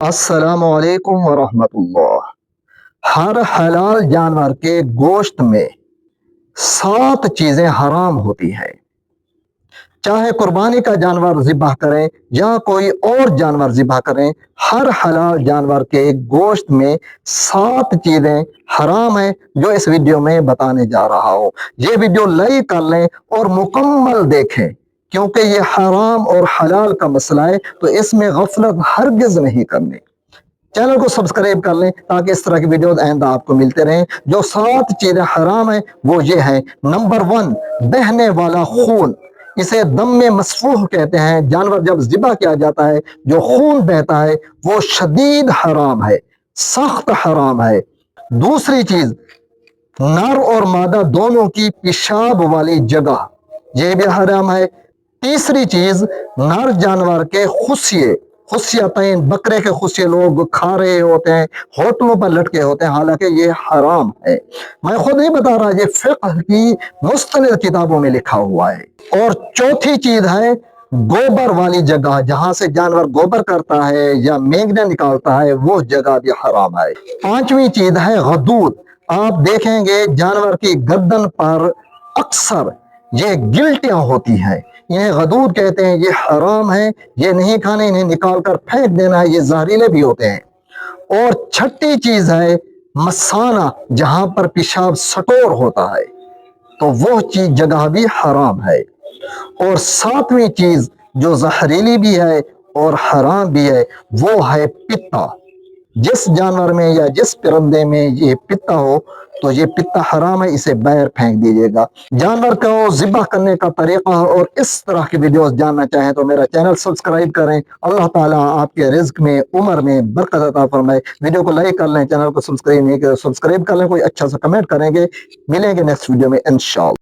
السلام علیکم ورحمۃ اللہ۔ ہر حلال جانور کے گوشت میں 7 چیزیں حرام ہوتی ہیں۔ چاہے قربانی کا جانور ذبح کریں یا کوئی اور جانور ذبح کریں، ہر حلال جانور کے گوشت میں 7 چیزیں حرام ہیں جو اس ویڈیو میں بتانے جا رہا ہوں۔ یہ ویڈیو لائک کر لیں اور مکمل دیکھیں، کیونکہ یہ حرام اور حلال کا مسئلہ ہے، تو اس میں غفلت ہرگز نہیں کرنی۔ چینل کو سبسکرائب کر لیں تاکہ اس طرح کی ویڈیوز آئندہ آپ کو ملتے رہیں۔ جو 7 چیزیں حرام ہیں وہ یہ ہیں۔ نمبر 1، بہنے والا خون، اسے دم میں مسفوح کہتے ہیں۔ جانور جب ذبح کیا جاتا ہے جو خون بہتا ہے وہ شدید حرام ہے، سخت حرام ہے۔ دوسری چیز، نر اور مادہ دونوں کی پیشاب والی جگہ، یہ بھی حرام ہے۔ تیسری چیز، نر جانور کے خصیتین، بکرے کے خصیے لوگ کھا رہے ہوتے ہیں، ہوٹلوں پر لٹکے ہوتے ہیں، حالانکہ یہ حرام ہے۔ میں خود نہیں بتا رہا، یہ فقہ کی مستند کتابوں میں لکھا ہوا ہے۔ اور چوتھی چیز ہے گوبر والی جگہ، جہاں سے جانور گوبر کرتا ہے یا مینگنے نکالتا ہے، وہ جگہ بھی حرام ہے۔ پانچویں چیز ہے غدود۔ آپ دیکھیں گے جانور کی گردن پر اکثر یہ گلٹیاں ہوتی ہیں، انہیں غدود کہتے ہیں، یہ حرام ہے، یہ نہیں کھانے، انہیں نکال کر پھینک دینا ہے، یہ زہریلے بھی ہوتے ہیں۔ اور چھٹی چیز ہے مثانہ، جہاں پر پیشاب سٹور ہوتا ہے، تو وہ چیز جگہ بھی حرام ہے۔ اور ساتویں چیز جو زہریلی بھی ہے اور حرام بھی ہے، وہ ہے پتا۔ جس جانور میں یا جس پرندے میں یہ پتا ہو تو یہ پتا حرام ہے، اسے باہر پھینک دیجیے گا۔ جانور کو ذبح کرنے کا طریقہ اور اس طرح کی ویڈیوز جاننا چاہیں تو میرا چینل سبسکرائب کریں۔ اللہ تعالیٰ آپ کے رزق میں، عمر میں برکت عطا فرمائے۔ ویڈیو کو لائک کر لیں، چینل کو سبسکرائب نہیں کریں سبسکرائب کر لیں، کوئی اچھا سا کمنٹ کریں گے۔ ملیں گے نیکسٹ ویڈیو میں انشاءاللہ۔